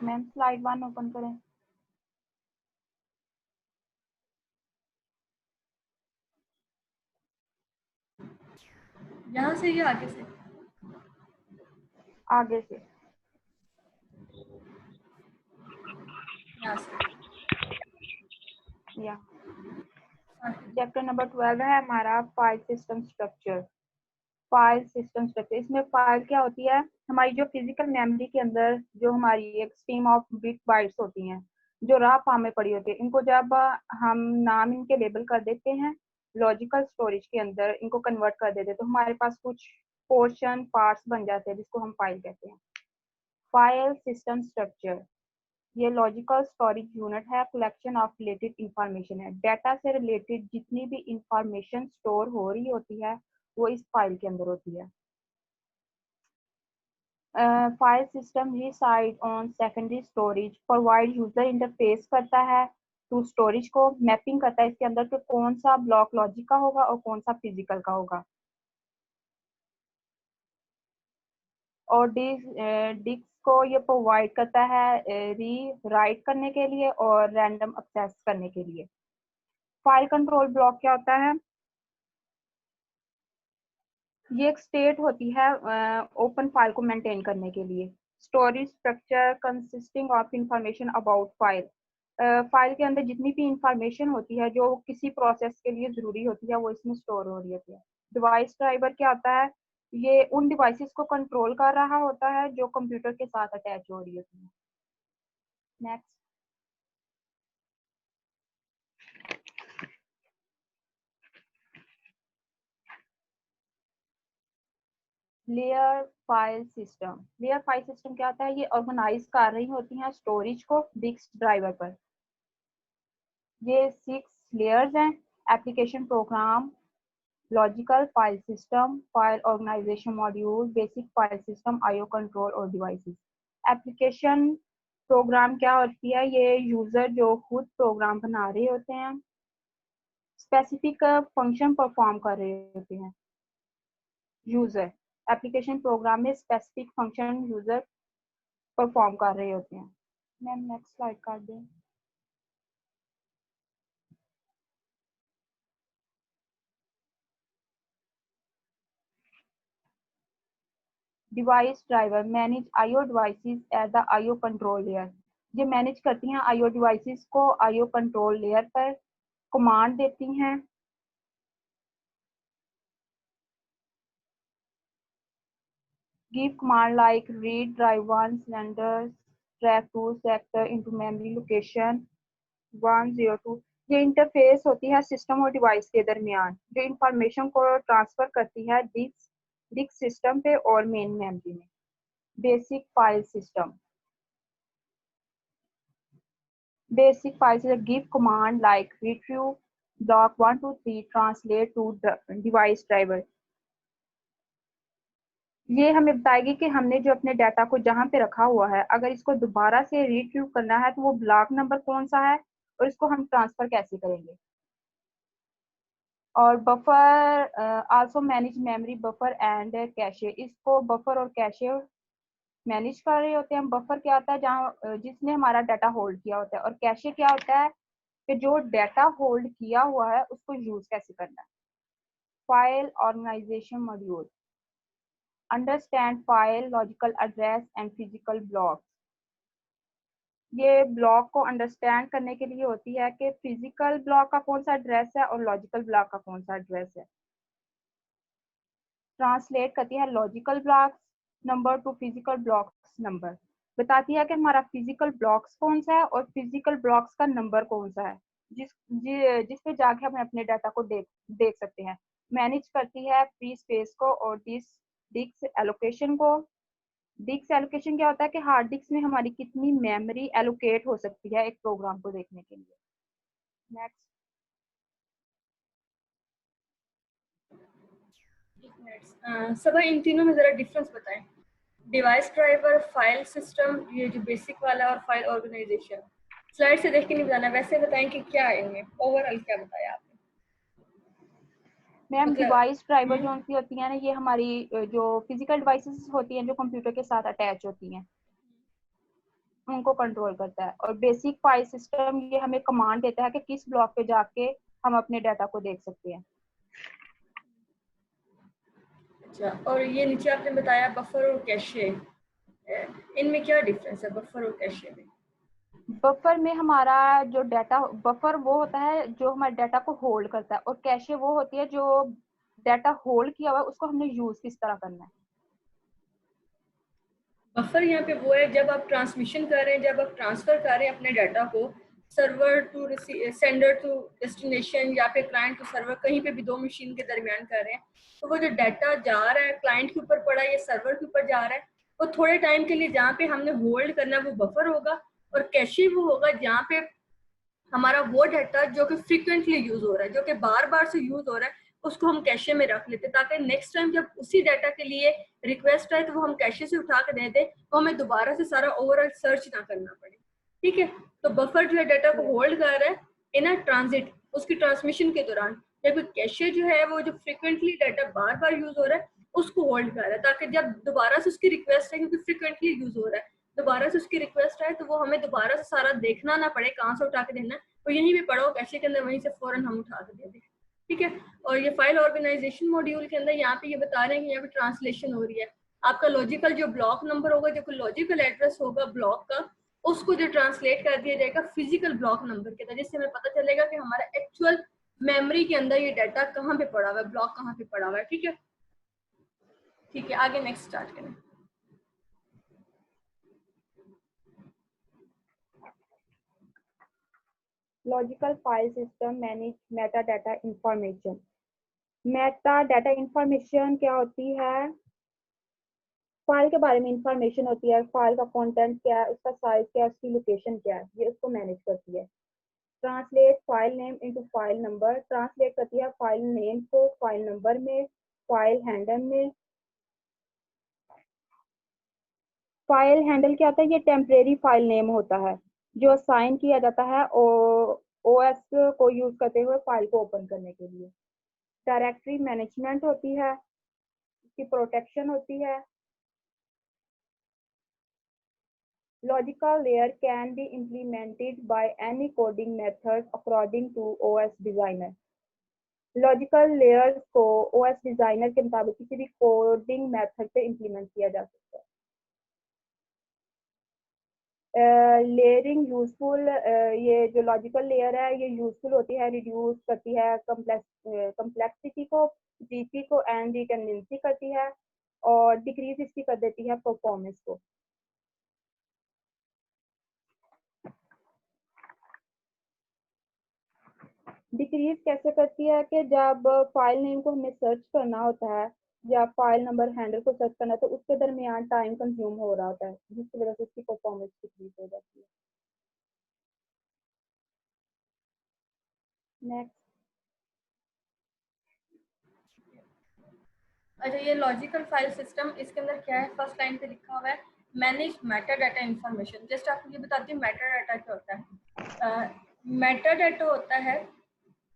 Ma'am slide 1 open करें। यहाँ से या आगे से? आगे से। यहाँ से। या हाँ, चैप्टर नंबर 12 है हमारा file system structure. File system structure, इसमें फाइल क्या होती है, हमारी जो फिजिकल मेमोरी के अंदर जो हमारी एक स्ट्रीम ऑफ बिट बाइट्स होती हैं जो रॉ फॉर्म में पड़ी होती है, इनको जब हम नाम इनके लेबल कर देते हैं लॉजिकल स्टोरेज के अंदर, इनको कन्वर्ट कर देते हैं तो हमारे पास कुछ पोर्शन पार्ट्स बन जाते हैं जिसको हम फाइल कहते हैं। फाइल सिस्टम स्ट्रक्चर ये लॉजिकल स्टोरेज यूनिट है, कलेक्शन ऑफ रिलेटेड इंफॉर्मेशन है। डाटा से रिलेटेड जितनी भी इंफॉर्मेशन स्टोर हो रही होती है वो इस फाइल के अंदर होती है। File system reside on secondary storage, provide user interface करता है टू स्टोरेज को, मैपिंग करता है इसके अंदर कि कौन सा ब्लॉक लॉजिक का होगा और कौन सा फिजिकल का होगा। और डिस्क को ये प्रोवाइड करता है री राइट करने के लिए और रैंडम एक्सेस करने के लिए। फाइल कंट्रोल ब्लॉक क्या होता है, ये एक स्टेट होती है ओपन फाइल को मेंटेन करने के लिए। Storage structure consisting of information about file, file के अंदर जितनी भी इंफॉर्मेशन होती है जो किसी प्रोसेस के लिए जरूरी होती है वो इसमें स्टोर हो रही होती है। डिवाइस ड्राइवर क्या होता है, ये उन डिवाइसेस को कंट्रोल कर रहा होता है जो कंप्यूटर के साथ अटैच हो रही होती है। Next, layer file system. Layer file system क्या होता है, ये ऑर्गेनाइज कर रही होती हैं स्टोरेज को डिस्क ड्राइवर पर। ये 6 लेयर्स हैं, application program, logical file system, file organization module, basic file system, IO control और डिवाइसेस। एप्लीकेशन प्रोग्राम क्या होती है, ये यूजर जो खुद प्रोग्राम बना रहे होते हैं स्पेसिफिक फंक्शन परफॉर्म कर रहे होते हैं। यूजर एप्लीकेशन प्रोग्राम में स्पेसिफिक फंक्शन यूजर परफॉर्म कर रहे होते हैं। मैम नेक्स्ट स्लाइड कर दें। Device driver manage IO devices at the IO control layer, ये मैनेज करती हैं आईओ डिवाइसेस को आईओ कंट्रोल लेयर पर, कमांड देती हैं। Give command like read drive 1 cylinder track 2 sector into memory location 102। ये इंटरफेस होती है सिस्टम और डिवाइस के दरमियान जो इंफॉर्मेशन को ट्रांसफर करती है डिस्क सिस्टम पे और मेन मेमोरी में। Basic file system, basic files is a give command like retrieve block 123 translate to device driver। ये हमें बताएगी कि हमने जो अपने डाटा को जहाँ पे रखा हुआ है अगर इसको दोबारा से रिट्रीव करना है तो वो ब्लॉक नंबर कौन सा है और इसको हम ट्रांसफर कैसे करेंगे। और buffer also manage memory buffer and cache, इसको बफर और कैशे मैनेज कर रहे होते हैं। बफर क्या होता है, जहाँ जिसने हमारा डाटा होल्ड किया होता है, और कैशे क्या होता है कि जो डाटा होल्ड किया हुआ है उसको यूज कैसे करना है। File organization module understand file logical address and physical block, ये ब्लॉक को अंडरस्टैंड करने के लिए होती है कि फिजिकल ब्लॉक का कौन सा एड्रेस है और लॉजिकल ब्लॉक का कौन सा एड्रेस है। ट्रांसलेट करती है logical blocks number two physical blocks number, बताती है कि हमारा फिजिकल ब्लॉक्स कौन सा है और फिजिकल ब्लॉक्स का नंबर कौन सा है जिस पे जाके हम अपने डाटा को देख सकते हैं। मैनेज करती है फ्री स्पेस को और डिस्क एलोकेशन को। डिस्क एलोकेशन क्या होता है कि हार्ड डिस्क में हमारी कितनी मेमोरी एलोकेट हो सकती है एक प्रोग्राम को देखने के लिए। नेक्स्ट, एक मिनट सबा इन तीनों में जरा डिफरेंस बताएं। डिवाइस ड्राइवर, फाइल सिस्टम, ये जो बेसिक वाला, और फाइल ऑर्गेनाइजेशन। स्लाइड से देख के नहीं बताना, वैसे बताएं कि क्या है इनमें, ओवरऑल क्या बताया आपने। मैम मतलब डिवाइस ड्राइवर जो उनकी होती है ना, ये हमारी जो फिजिकल डिवाइसेस होती हैं जो कंप्यूटर के साथ अटैच होती हैं, उनको कंट्रोल करता है। और बेसिक फाइल सिस्टम ये हमें कमांड देता है कि किस ब्लॉक पे जाके हम अपने डाटा को देख सकते हैं। अच्छा, और ये नीचे आपने बताया बफर और कैशे, इनमें क्या डिफरेंस है बफर और कैशे में? बफर में हमारा जो डाटा, बफर वो होता है जो हमारे डाटा को होल्ड करता है, और कैशे वो होती है जो डाटा होल्ड किया हुआ है उसको हमने यूज किस तरह करना है। बफर यहाँ पे वो है जब आप ट्रांसमिशन कर रहे हैं, जब आप ट्रांसफर कर रहे हैं अपने डाटा को server to sender to destination या फिर क्लाइंट टू सर्वर, कहीं पे भी दो मशीन के दरमियान कर रहे हैं, तो वो जो डाटा जा रहा है क्लाइंट के ऊपर पड़ा है या सर्वर के ऊपर जा रहा है, वो थोड़े टाइम के लिए जहाँ पे हमने होल्ड करना है वो बफर होगा, और कैशे वो होगा जहाँ पे हमारा वो डाटा जो कि फ्रिक्वेंटली यूज हो रहा है, जो कि बार बार से यूज हो रहा है, उसको हम कैशे में रख लेते हैं ताकि नेक्स्ट टाइम जब उसी डाटा के लिए रिक्वेस्ट आए तो वो हम कैशे से उठा कर दे दें, तो हमें दोबारा से सारा ओवरऑल सर्च ना करना पड़े। ठीक है, तो बफर जो है डाटा को होल्ड कर रहा है इन अ ट्रांजिट, उसकी ट्रांसमिशन के दौरान, जबकि कैशे जो है वो जो फ्रिक्वेंटली डाटा बार बार यूज हो रहा है उसको होल्ड कर रहा है, ताकि जब दोबारा से उसकी रिक्वेस्ट है, क्योंकि फ्रिक्वेंटली यूज हो रहा है, दोबारा से उसकी रिक्वेस्ट आए तो वो हमें दोबारा से सारा देखना ना पड़े कहाँ से उठा के देना है, तो यहीं पे पड़ा हो कैशे के अंदर, वहीं से फौरन हम उठा के दे दें। ठीक है, और ये फाइल ऑर्गेनाइजेशन मॉड्यूल के अंदर यहाँ पे ये बता रहे हैं कि यहाँ पे ट्रांसलेशन हो रही है, आपका लॉजिकल जो ब्लॉक नंबर होगा, जो लॉजिकल एड्रेस होगा ब्लॉक का, उसको जो ट्रांसलेट कर दिया जाएगा फिजिकल ब्लॉक नंबर के अंदर, जिससे हमें पता चलेगा कि हमारा एक्चुअल मेमोरी के अंदर ये डाटा कहाँ पे पड़ा हुआ है, ब्लॉक कहाँ पे पड़ा हुआ है। ठीक है, ठीक है, आगे नेक्स्ट स्टार्ट करें। Logical file system manage Meta data information. Meta data information क्या होती है? फाइल के बारे में इंफॉर्मेशन होती है, फाइल का कंटेंट क्या है, उसका साइज क्या है, उसकी लोकेशन क्या है, ये उसको मैनेज करती है। Translate file name into file number, translate करती है फाइल नेम को फाइल नंबर में, फाइल हैंडल में। फाइल हैंडल क्या होता है? ये टेम्परेरी फाइल नेम होता है जो असाइन किया जाता है ओएस को यूज करते हुए फाइल को ओपन करने के लिए। डायरेक्टरी मैनेजमेंट होती है, इसकी प्रोटेक्शन होती है। Logical layer can be implemented by any coding method according to OS designer. Logical layers को ओएस डिजाइनर के मुताबिक किसी भी कोडिंग मेथड पे इम्प्लीमेंट किया जा सकता है। लेयरिंग यूजफुल, ये जो लॉजिकल लेयर है ये यूजफुल होती है, रिड्यूस करती है कम्प्लेक्सिटी को, जीपी को एंड रिडंडेंसी करती है, और डिक्रीज इसकी कर देती है परफॉर्मेंस को। डिक्रीज कैसे करती है कि जब फाइल नेम को हमें सर्च करना होता है या फाइल नंबर हैंडल को सर्च करना है तो उसके दरमियान टाइम कंज्यूम हो रहा होता है, जिसकी वजह से उसकी परफॉर्मेंस डिक्रीज हो जाती है। नेक्स्ट। अच्छा, ये लॉजिकल फाइल सिस्टम, इसके अंदर क्या है, फर्स्ट लाइन पे लिखा हुआ है manage Meta data information. Just आपको ये बताती हूँ मेटा डाटा क्या होता है। मेटा डाटा होता है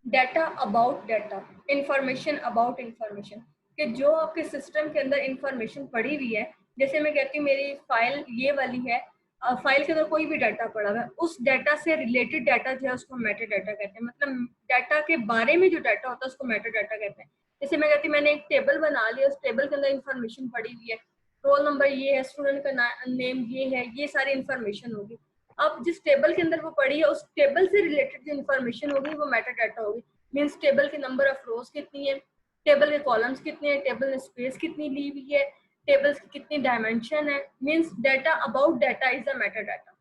data about data, information about information, कि जो आपके सिस्टम के अंदर इंफॉर्मेशन पड़ी हुई है, जैसे मैं कहती हूँ मेरी फाइल ये वाली है, फाइल के अंदर कोई भी डाटा पड़ा हुआ है, उस डाटा से रिलेटेड डाटा जो है उसको मेटा डाटा कहते हैं, मतलब डाटा के बारे में जो डाटा होता है उसको मेटा डाटा कहते हैं। जैसे मैं कहती हूँ मैंने एक टेबल बना लिया, उस टेबल के अंदर इंफॉर्मेशन पड़ी हुई है, रोल नंबर ये है, स्टूडेंट का नेम ये है, ये सारी इंफॉर्मेशन होगी। अब जिस टेबल के अंदर वो पड़ी है उस टेबल से रिलेटेड जो इंफॉर्मेशन होगी वो मेटा डाटा होगी। मीन्स टेबल के नंबर ऑफ रोज कितनी है, टेबल के कॉलम्स कितने हैं, टेबल ने स्पेस कितनी ली हुई है, टेबल्स की कितनी डायमेंशन है, means data about data is the Meta data.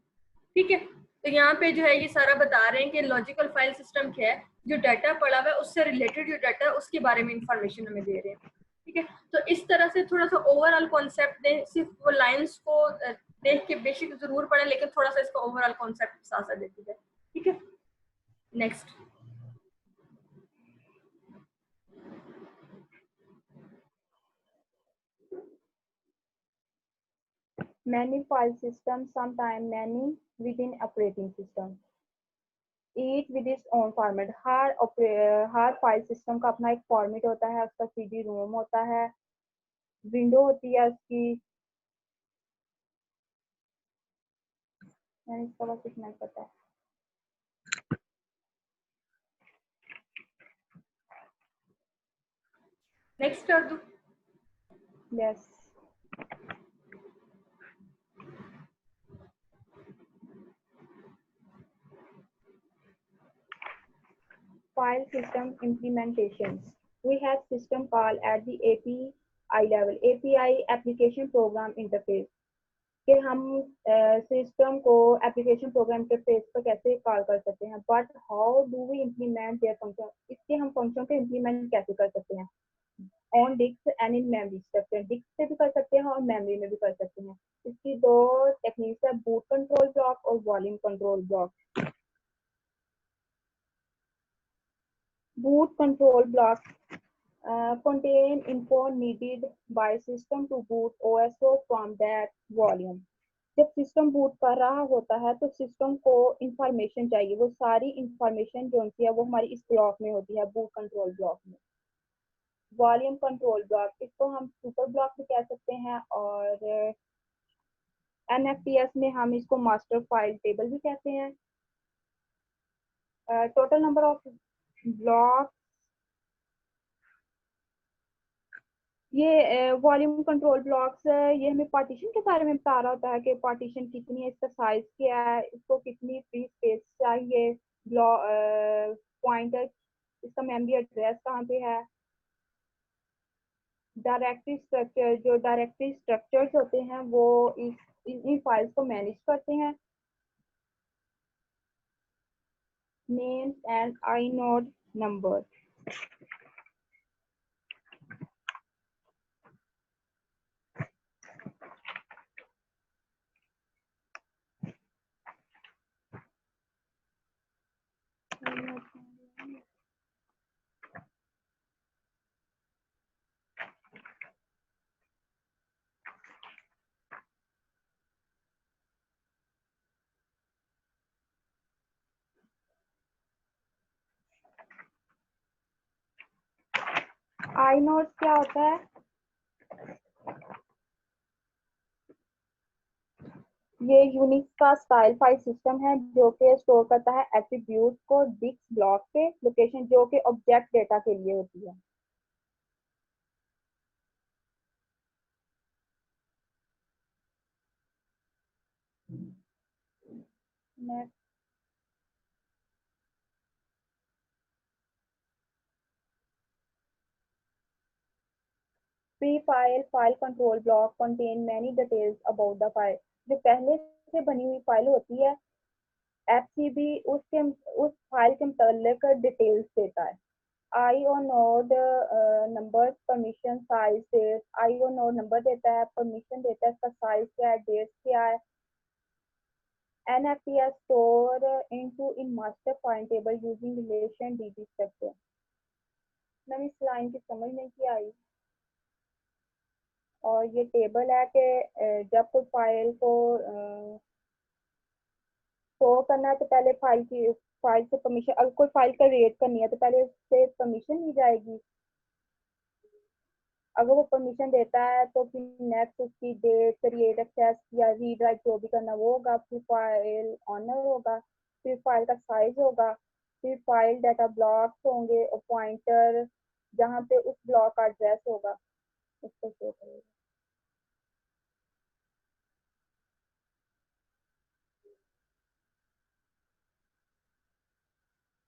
ठीक है, तो यहाँ पे जो है ये सारा बता रहे हैं कि लॉजिकल फाइल सिस्टम क्या है, जो डाटा पड़ा हुआ है उससे रिलेटेड जो डाटा है उसके बारे में इंफॉर्मेशन हमें दे रहे हैं। ठीक है, तो इस तरह से थोड़ा सा ओवरऑल कॉन्सेप्ट दें, सिर्फ वो लाइंस को देख के बेसिक जरूर पढ़े, लेकिन थोड़ा सा इसका ओवरऑल कॉन्सेप्ट साथ साथ देते जाए। ठीक है, next. Many file systems, sometimes many within operating system, each with its own format। Her file system का अपना एक फॉर्मेट होता है, उसका सीडी रोम होता है, विंडो होती है उसकी, मैंने इसका बस इतना ही पता है। नेक्स्ट कर दूं? Yes. File system implementations. We have system call at the API level. API application program interface. कि हम सिस्टम को एप्लीकेशन प्रोग्राम इंटरफेस पर कैसे कॉल कर सकते हैं, but how do we implement their function, इसके हम फंक्शन को इम्प्लीमेंट कैसे कर सकते हैं on disk and in memory structure. Disk पे भी कर सकते हैं और मेमोरी में भी कर सकते हैं। इसकी दो टेक्निक्स है, बूट कंट्रोल ब्लॉक और volume control block. Boot control block contain info needed by system to boot OSO from that volume। जब सिस्टम बूट कर रहा होता है तो सिस्टम को इंफॉर्मेशन चाहिए, वो सारी इंफॉर्मेशन जो होती है वो हमारी इस ब्लॉक में होती है, बूट कंट्रोल ब्लॉक में। वॉल्यूम कंट्रोल ब्लॉक, इसको हम सुपर ब्लॉक भी कह सकते हैं और NFTS में हम इसको मास्टर फाइल टेबल भी कहते हैं। टोटल नंबर ऑफ ब्लॉक, ये वॉल्यूम कंट्रोल ब्लॉक्स, ये हमें पार्टीशन के बारे में बता रहा होता है कि पार्टीशन कितनी है, इसका साइज क्या है, इसको कितनी फ्री स्पेस चाहिए, पॉइंटर, इसका मेमोरी एड्रेस कहाँ पे है। डायरेक्टरी स्ट्रक्चर, जो डायरेक्टरी स्ट्रक्चर्स होते हैं वो इन फाइल्स को मैनेज करते हैं। Names and inode number. inode क्या होता है? ये यूनिक्स का स्टाइल फाइल सिस्टम है जो कि स्टोर करता है एट्रीब्यूट को डिस्क ब्लॉक पे लोकेशन जो कि ऑब्जेक्ट डेटा के लिए होती है। Next, pre file file control block contain many details about the file. जो पहले से बनी हुई फाइल होती है, FCB उस फाइल के मतलब डिटेल्स देता है। IO node number, permission, size, date. IO node number देता है, परमिशन देता है, इसका साइज क्या है, डेट क्या है। NFTS store into in master file table using relation DB structure। Ma'am इस लाइन की समझ नहीं आई। और ये टेबल है कि जब कोई फाइल को शो करना है तो पहले फाइल से परमिशन, अगर कोई फाइल का रेट करनी है तो पहले उससे परमिशन ली जाएगी। अगर वो परमिशन देता है तो फिर नेक्स्ट उसकी डेट, क्रिएट, एक्सेस या रीड राइट जो भी करना वो होगा, फिर फाइल ऑनर होगा, फिर फाइल का साइज होगा, फिर फाइल डाटा ब्लॉक्स होंगे और पॉइंटर जहाँ पे उस ब्लॉक का एड्रेस होगा उसको शो करेगा।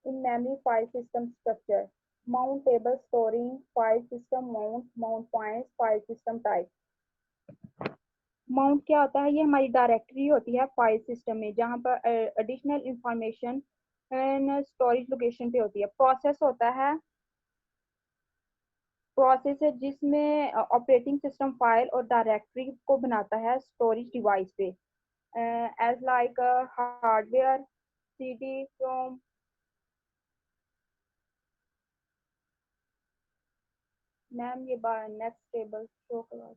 In memory file system structure, mount table storing file system mount points file system type। Mount क्या होता है? ये हमारी डायरेक्टरी होती है फाइल सिस्टम में जहाँ पर एडिशनल इंफॉर्मेशन स्टोरेज लोकेशन पे होती है। प्रोसेस होता है, प्रोसेस है जिसमें ऑपरेटिंग सिस्टम फाइल और डायरेक्टरी को बनाता है स्टोरेज डिवाइस पे, एज लाइक हार्डवेयर, CD रोम। मैम ये नेक्स्ट टेबल शो करो।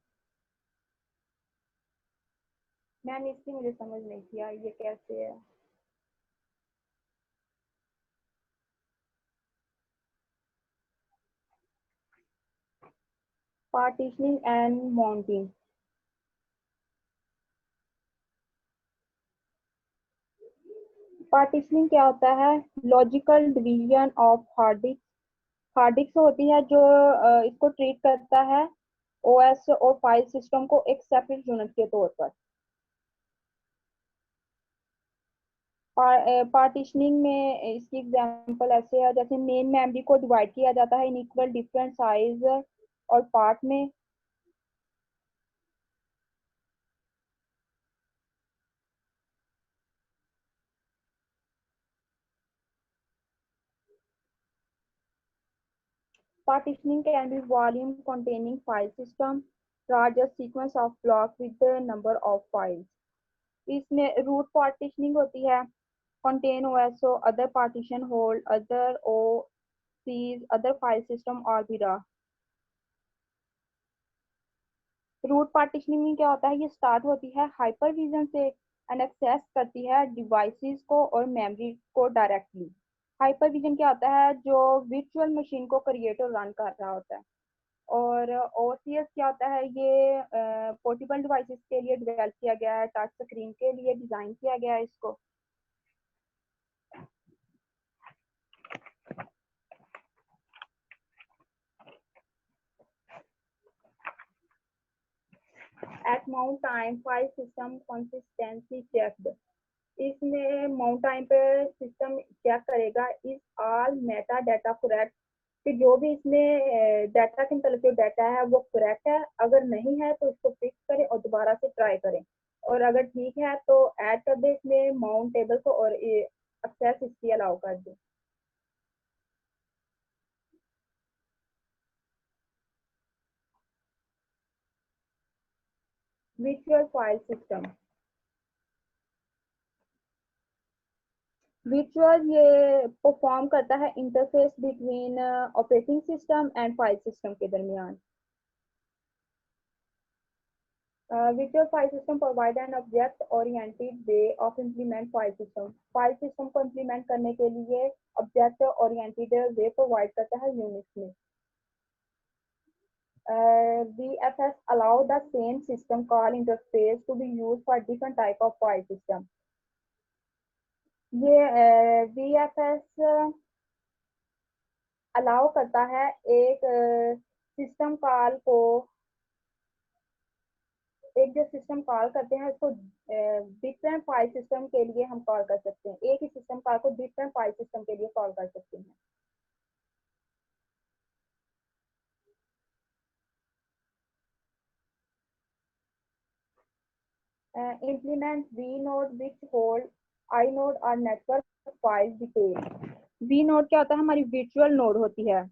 मैम इसकी मुझे समझ नहीं किया ये कैसे है। Partitioning and mounting. पार्टीशनिंग क्या होता है? Logical division of hard disk. Hard disk होती है जो इसको ट्रीट करता है ओएस और फाइल सिस्टम को एक सेपरेट यूनिट के तौर पर। पार्टीशनिंग में इसकी एग्जांपल ऐसे है, जैसे मेन मेमोरी को डिवाइड किया जाता है इन इक्वल डिफरेंट साइज और पार्ट में। Partitioning can be volume containing file system, larger sequence of blocks with the number of files. इसमें root partitioning होती है, contain OSO, other partition hold, other OCs, other file system और भी रहा। Root partitioning में क्या होता है? ये स्टार्ट होती है हाइपरविजन से एंड एक्सेस करती है डिवाइसेस को और मेमोरी को डायरेक्टली। हाइपरविजन क्या होता है? जो वर्चुअल मशीन को क्रिएट और रन कर रहा होता है। और ओसीएस क्या होता है? ये पोर्टेबल डिवाइसेस के लिए डेवलप किया गया है, टच स्क्रीन के लिए डिजाइन किया गया है इसको। At mount time file system consistency checked. इसमें माउंट टाइम पे सिस्टम चेक करेगा इस ऑल मेटा डाटा करेक्ट, कि जो भी इसमें डाटा के मतलब जो डाटा है वो करेक्ट है। अगर नहीं है तो इसको फिक्स करें और दोबारा से ट्राई करें, और अगर ठीक है तो ऐड कर दे इसमें माउंट टेबल को और एक्सेस इसकी अलाउ कर दे। Virtual file system. वर्चुअल ये परफॉर्म करता है interface between operating system and file system के दरमियान। Virtual file system provide an object-oriented way of implement file system. File system को implement करने के लिए object-oriented way provide करता है Unix में। VFS allow the same system call interface to be used for different type of file system. ये VFS allow करता है एक सिस्टम कॉल को, एक जो सिस्टम कॉल करते हैं उसको डिफरेंट फाइल सिस्टम के लिए हम कॉल कर सकते हैं। एक ही सिस्टम कॉल को डिफरेंट फाइल सिस्टम के लिए कॉल कर सकते हैं। Implement V node which hold I node और network file detail. V node क्या होता है? हमारी वर्चुअल नोड होती है।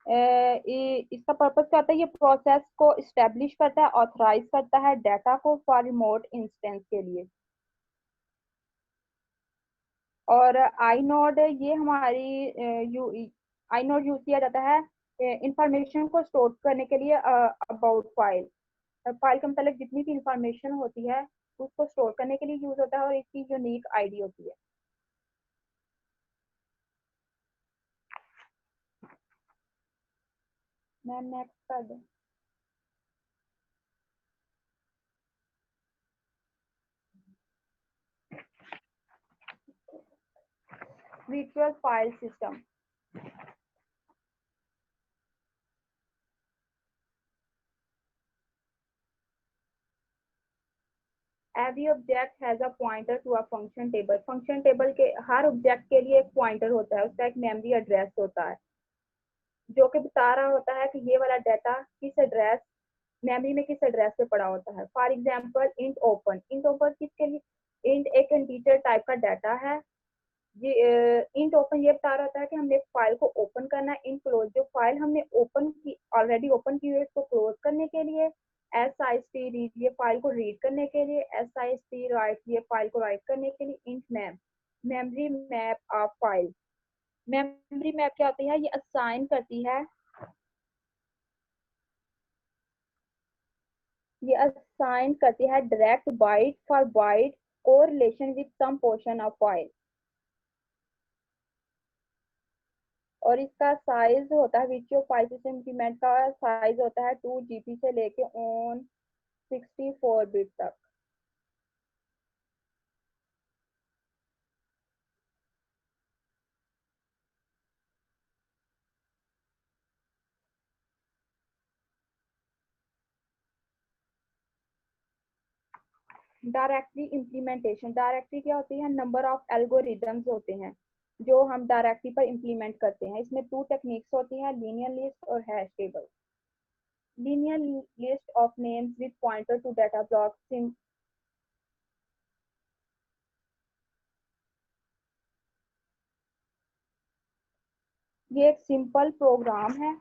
इसका पर्पस क्या होता है? ये प्रोसेस को इस्टेब्लिश करता है, ऑथराइज करता है डाटा को फॉर रिमोट इंस्टेंस के लिए। और आई नोड ये हमारी आई नोड यूज किया जाता है इंफॉर्मेशन को स्टोर करने के लिए अबाउट फाइल। फाइल का मतलब जितनी भी इंफॉर्मेशन होती है उसको स्टोर करने के लिए यूज होता है और इसकी यूनिक आईडी होती है। मैम नेक्स्ट कर दें। virtual file system. Every object has a pointer to a function table. Function table के हर ऑब्जेक्ट के लिए एक पॉइंटर होता है, उसका एक मेमोरी एड्रेस होता है जो कि बता रहा होता है कि ये वाला डाटा किस एड्रेस मेमोरी में किस एड्रेस पे पड़ा होता है। For example int open. Int open किसके लिए? इंट एक इंटीजर टाइप का डाटा है। ये इंट ओपन ये बता रहा होता है कि हमने फाइल को ओपन करना है। इंट क्लोज जो फाइल हमने ओपन की ऑलरेडी ओपन की हुई है इसको क्लोज करने के लिए। S I S T read ये फाइल को रीड करने के लिए। S I S T right ये फाइल को राइट करने के लिए। Int map memory map of file. Memory map क्या होती है? ये असाइन करती है, ये असाइन करती है direct byte for byte correlation with some portion of file. और इसका साइज होता है विच फाइल सिस्टम इंप्लीमेंट का साइज होता है 2 GB से लेके ऑन 64 बिट तक। डायरेक्टरी इम्प्लीमेंटेशन, डायरेक्टरी क्या होती है? नंबर ऑफ एल्गोरिदम्स होते हैं जो हम डायरेक्टरी पर इम्प्लीमेंट करते हैं। इसमें 2 टेक्निक्स होती हैं, लीनियर लिस्ट और hash table. Linear list of names with pointer to data blocks. ये एक सिंपल प्रोग्राम है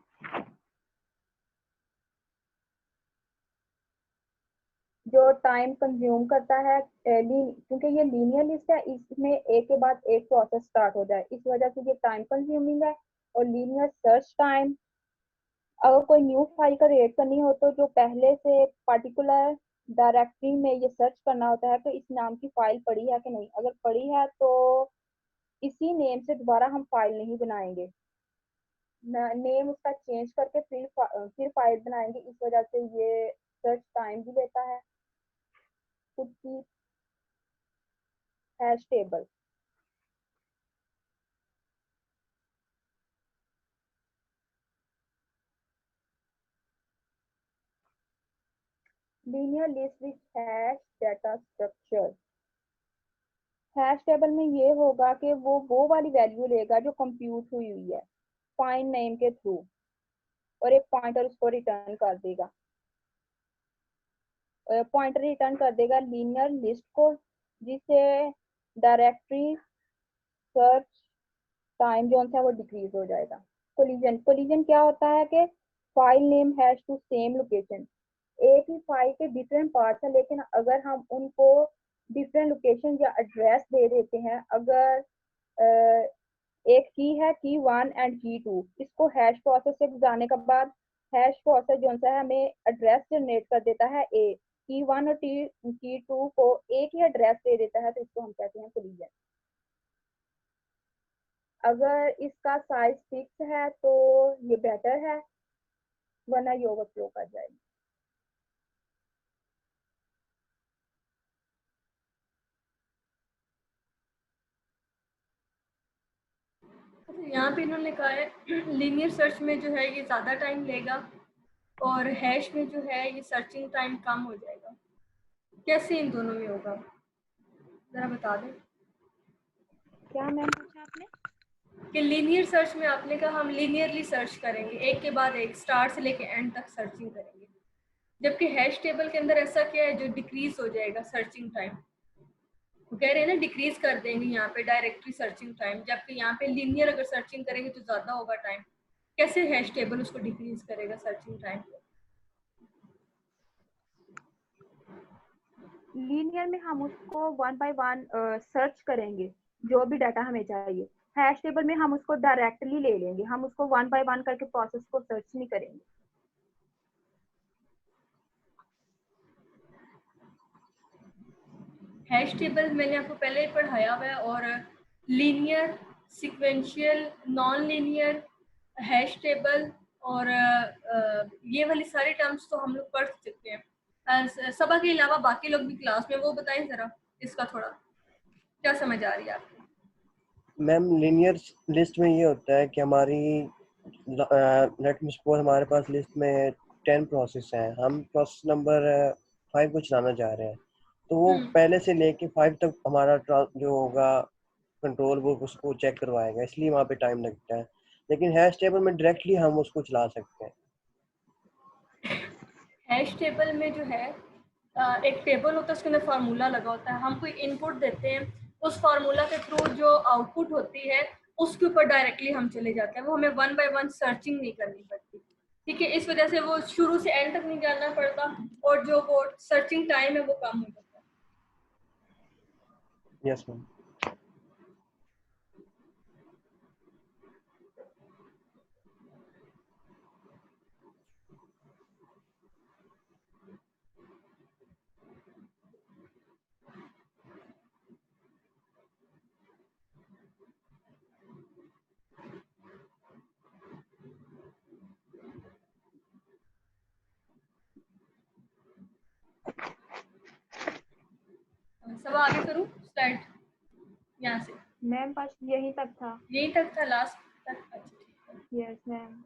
जो टाइम कंज्यूम करता है, क्योंकि ये लीनियर लिस्ट है, इसमें एक के बाद एक प्रोसेस स्टार्ट हो जाए, इस वजह से ये टाइम कंज्यूमिंग है। और लीनियर सर्च टाइम, अगर कोई न्यू फाइल का क्रिएट करनी हो तो जो पहले से पर्टिकुलर डायरेक्टरी में ये सर्च करना होता है तो इस नाम की फाइल पड़ी है कि नहीं, अगर पड़ी है तो इसी नेम से दोबारा हम फाइल नहीं बनाएंगे, नेम उसका चेंज करके फिर फाइल बनाएंगे, इस वजह से ये सर्च टाइम भी लेता है। खुद की hash table, linear list which hash data structure. Hash table में ये होगा कि वो वाली वैल्यू लेगा जो कंप्यूट हुई हुई है फाइंड नेम के थ्रू, और एक पॉइंटर उसको रिटर्न कर देगा, पॉइंटर रिटर्न कर देगा लीनियर लिस्ट को, जिससे डायरेक्टरी सर्च टाइम जो है वो डिक्रीज हो जाएगा। कोलिजन, कोलिजन क्या होता है कि file name has to same location, एक ही फाइल के डिफरेंट पार्ट्स है लेकिन अगर हम उनको डिफरेंट लोकेशन या एड्रेस दे देते हैं, अगर एक की है की 1 एंड की 2, इसको हैश प्रोसेस से गुजारने के बाद हैश प्रोसेस जो है हमें एड्रेस जनरेट कर देता है ए, की 1 और की 2 को एक ही एड्रेस दे देता है, तो इसको हम कहते हैं कोलिजन। अगर इसका साइज फिक्स है तो ये बेटर है, वरना ये ओवरफ्लो कर जाएगी। यहाँ पे इन्होंने कहा है लीनियर सर्च में जो है ये ज़्यादा टाइम लेगा और हैश में जो है ये सर्चिंग टाइम कम हो जाएगा। कैसे इन दोनों में होगा, ज़रा बता दें। क्या मैम पूछा आपने? कि लीनियर सर्च में आपने कहा हम लीनियरली सर्च करेंगे, एक के बाद एक स्टार्ट से लेके एंड तक सर्चिंग करेंगे, जबकि हैश टेबल के अंदर ऐसा क्या है जो डिक्रीज हो जाएगा सर्चिंग टाइम। वो कह रहे हैं ना डिक्रीज कर देंगे यहाँ पे डायरेक्टरी सर्चिंग टाइम, जबकि यहाँ पे लीनियर अगर सर्चिंग करेंगे तो ज़्यादा होगा टाइम। कैसे हैश टेबल उसको डिक्रीज करेगा सर्चिंग टाइम? लीनियर में हम उसको 1 बाय 1 सर्च करेंगे जो भी डाटा हमें चाहिए, हैश टेबल में हम उसको डायरेक्टली ले लेंगे, हम उसको 1 बाय 1 करके प्रोसेस को सर्च नहीं करेंगे। हैश टेबल मैंने आपको पहले ही पढ़ाया हुआ है, और linear, sequential, non linear, hash table और ये वाली सारी टर्म्स तो हम लोग पढ़ चुके हैं। सबा के अलावा बाकी लोग भी क्लास में, वो बताएं ज़रा इसका थोड़ा क्या समझ आ रही है आपको? मैम लीनियर लिस्ट में ये होता है कि हमारी लेट मी सपोज हमारे पास लिस्ट में 10 प्रोसेस हैं, हम प्रोसेस नंबर 5 को चलाना चाह रहे हैं, तो वो पहले से लेके 5 तक हमारा जो होगा कंट्रोल वो उसको चेक करवाएगा, इसलिए वहाँ पे टाइम लगता है। लेकिन हैश टेबल में डायरेक्टली हम उसको चला सकते हैं। हैश टेबल में जो है एक टेबल होता है, उसके अंदर फार्मूला लगा होता है, हम कोई इनपुट देते हैं, उस फार्मूला के थ्रू जो आउटपुट होती है उसके ऊपर डायरेक्टली हम चले जाते हैं, वो हमें 1 बाय 1 सर्चिंग नहीं करनी पड़ती। ठीक है, इस वजह से वो शुरू से एंड तक नहीं जाना पड़ता और जो वो सर्चिंग टाइम है वो कम हो जाता है। Yes ma'am. सब आगे करूँ स्लाइड यहाँ से? मैम बस यहीं तक था। यहीं तक था लास्ट तक? अच्छा ठीक है। Yes ma'am.